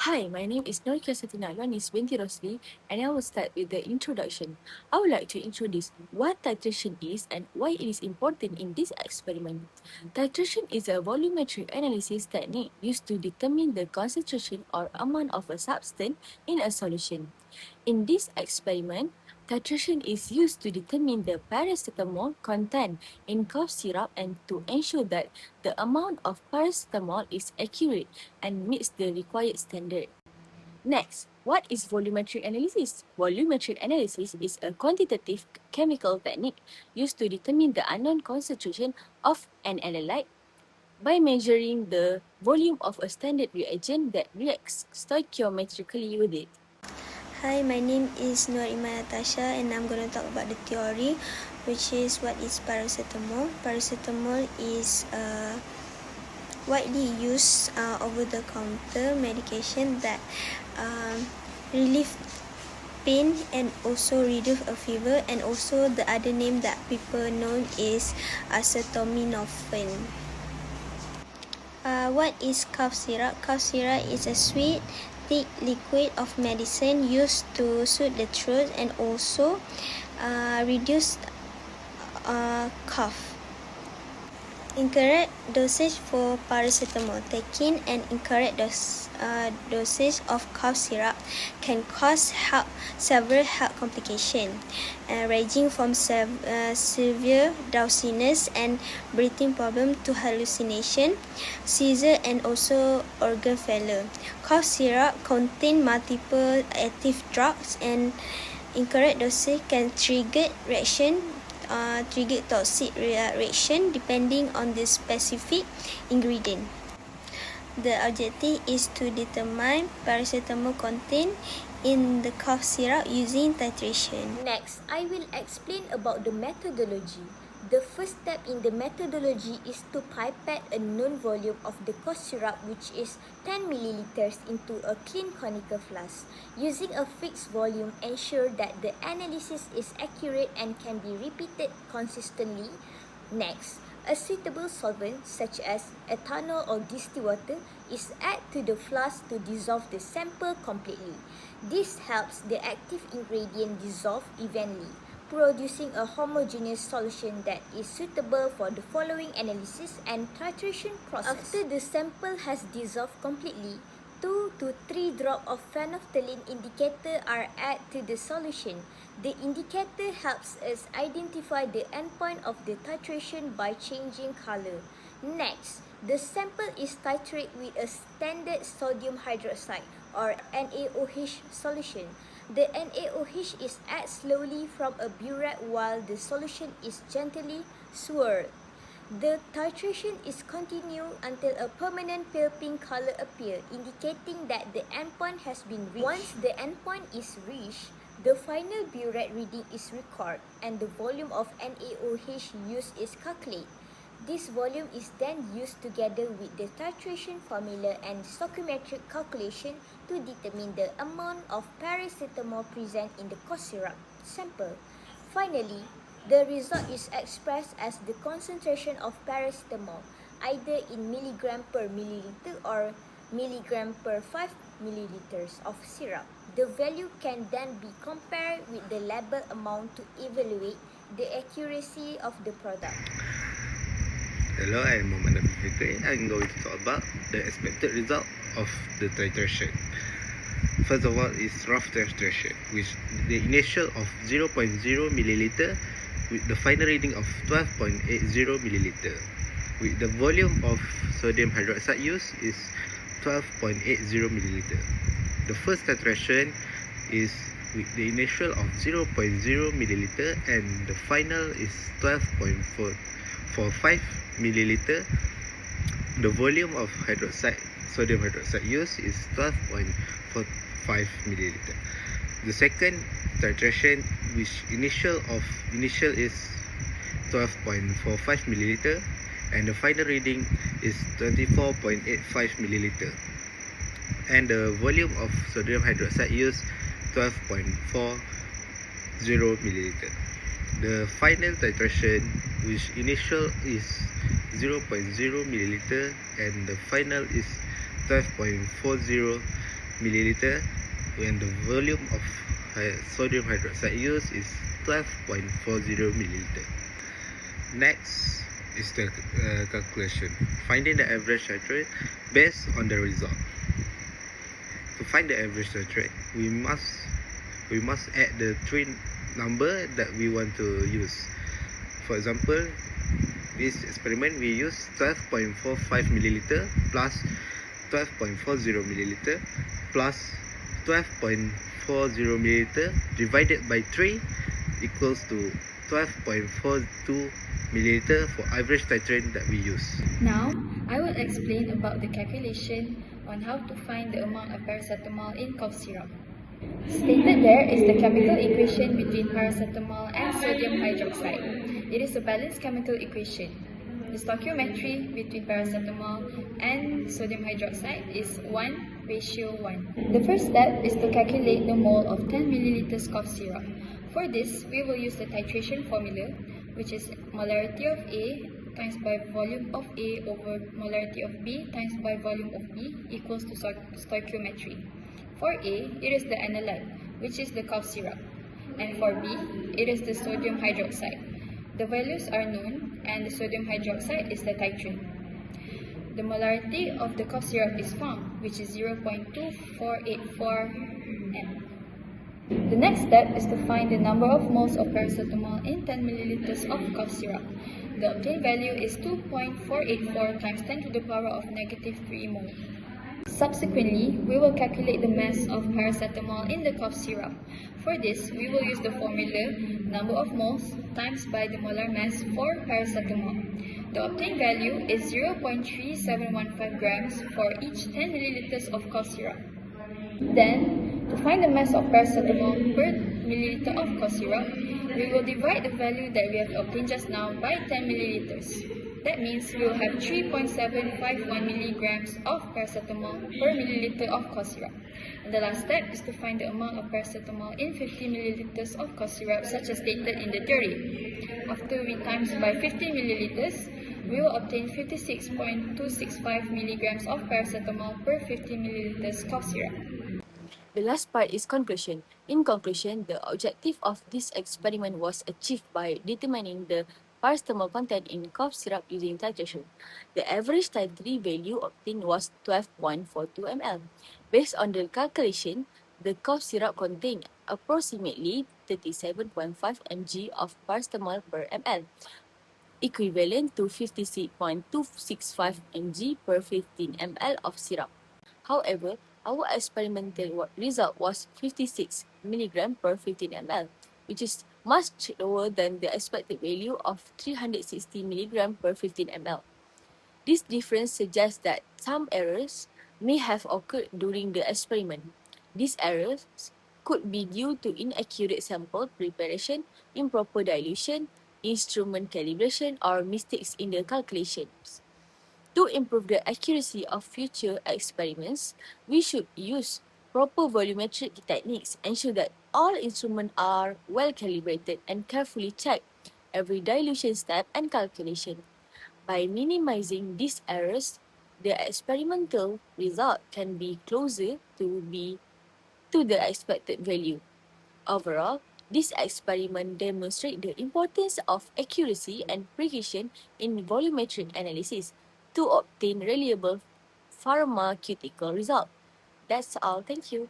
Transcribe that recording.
Hi, my name is Norika Satina Yonis binti Rosli, and I will start with the introduction. I would like to introduce what titration is and why it is important in this experiment. Titration is a volumetric analysis technique used to determine the concentration or amount of a substance in a solution. In this experiment, titration is used to determine the paracetamol content in cough syrup and to ensure that the amount of paracetamol is accurate and meets the required standard. Next, what is volumetric analysis? Volumetric analysis is a quantitative chemical technique used to determine the unknown concentration of an analyte by measuring the volume of a standard reagent that reacts stoichiometrically with it. Hi, my name is Norima Natasha and I'm going to talk about the theory, which is what is paracetamol. Paracetamol is widely used over-the-counter medication that relieve pain and also reduce a fever, and also the other name that people know is acetaminophen. What is cough syrup? Cough syrup is a sweet, thick liquid of medicine used to soothe the throat and also reduce cough. Incorrect dosage for paracetamol. Taking an incorrect dosage of cough syrup can cause several health complications, ranging from severe drowsiness and breathing problem to hallucination, seizure, and also organ failure. Cough syrup contain multiple active drugs, and incorrect dosage can trigger toxic reaction depending on the specific ingredient. The objective is to determine paracetamol content in the cough syrup using titration. Next, I will explain about the methodology. The first step in the methodology is to pipette a known volume of the cough syrup, which is 10 ml, into a clean conical flask. Using a fixed volume, ensure that the analysis is accurate and can be repeated consistently. Next, a suitable solvent such as ethanol or distilled water is added to the flask to dissolve the sample completely. This helps the active ingredient dissolve evenly, producing a homogeneous solution that is suitable for the following analysis and titration process. After the sample has dissolved completely, 2 to 3 drops of phenolphthalein indicator are added to the solution. The indicator helps us identify the endpoint of the titration by changing color. Next, the sample is titrated with a standard sodium hydroxide or NaOH solution. The NaOH is added slowly from a burette while the solution is gently swirled. The titration is continued until a permanent pale pink color appears, indicating that the endpoint has been reached. Once the endpoint is reached, the final burette reading is recorded and the volume of NaOH used is calculated. This volume is then used together with the titration formula and stoichiometric calculation to determine the amount of paracetamol present in the cough syrup sample. Finally, the result is expressed as the concentration of paracetamol, either in milligram per milliliter or milligram per 5 milliliters of syrup. The value can then be compared with the label amount to evaluate the accuracy of the product. Hello, I'm Muhammad Nabi Fikri. I'm going to talk about the expected result of the titration. First of all is rough titration, with the initial of 0.0 milliliter with the final reading of 12.80 milliliter. With the volume of sodium hydroxide used is 12.80 milliliter. The first titration is with the initial of 0.0 milliliter and the final is 12.45 milliliter. The volume of sodium hydroxide used is 12.45 milliliter. The second titration, which initial is 12.45 milliliter and the final reading is 24.85 milliliter, and the volume of sodium hydroxide used 12.40 milliliter. The final titration, which initial is 0.0 milliliter and the final is 12.40 milliliter when the volume of sodium hydroxide used is 12.40 milliliter. Next is the calculation, finding the average nitrate based on the result. To find the average nitrate, we must add the three number that we want to use. For example, this experiment we use 12.45 milliliter plus 12.40 milliliter plus 12.40 milliliter divided by 3 equals to 12.42 milliliter for average nitrate that we use. Now, I will explain about the calculation on how to find the amount of paracetamol in cough syrup. Stated there is the chemical equation between paracetamol and sodium hydroxide. It is a balanced chemical equation. The stoichiometry between paracetamol and sodium hydroxide is 1:1. The first step is to calculate the mole of 10 milliliters cough syrup. For this, we will use the titration formula, which is molarity of A times by volume of A over molarity of B times by volume of B equals to stoichiometry. For A, it is the analyte, which is the cough syrup, and for B, it is the sodium hydroxide. The values are known, and the sodium hydroxide is the titrant. The molarity of the cough syrup is found, which is 0.2484 m. The next step is to find the number of moles of paracetamol in 10 milliliters of cough syrup. The obtained value is 2.484 times 10 to the power of negative 3 mole. Subsequently, we will calculate the mass of paracetamol in the cough syrup. For this, we will use the formula number of moles times by the molar mass for paracetamol. The obtained value is 0.3715 grams for each 10 milliliters of cough syrup. Then, to find the mass of paracetamol per milliliter of cough syrup, we will divide the value that we have obtained just now by 10 milliliters. That means we will have 3.751 milligrams of paracetamol per milliliter of cough syrup. And the last step is to find the amount of paracetamol in 50 milliliters of cough syrup, such as stated in the theory. After we times by 50 milliliters, we will obtain 56.265 milligrams of paracetamol per 50 milliliters cough syrup. The last part is conclusion. In conclusion, the objective of this experiment was achieved by determining the paracetamol content in cough syrup using titration. The average titrate value obtained was 12.42 ml. Based on the calculation, the cough syrup contained approximately 37.5 mg of paracetamol per ml, equivalent to 56.265 mg per 15 ml of syrup. However, our experimental result was 56 mg per 15 ml, which is much lower than the expected value of 360 mg per 15 ml. This difference suggests that some errors may have occurred during the experiment. These errors could be due to inaccurate sample preparation, improper dilution, instrument calibration, or mistakes in the calculations. To improve the accuracy of future experiments, we should use proper volumetric techniques, ensure that all instruments are well calibrated, and carefully check every dilution step and calculation. By minimizing these errors, the experimental result can be closer to the expected value. Overall, this experiment demonstrates the importance of accuracy and precision in volumetric analysis to obtain reliable pharmaceutical results. That's all. Thank you.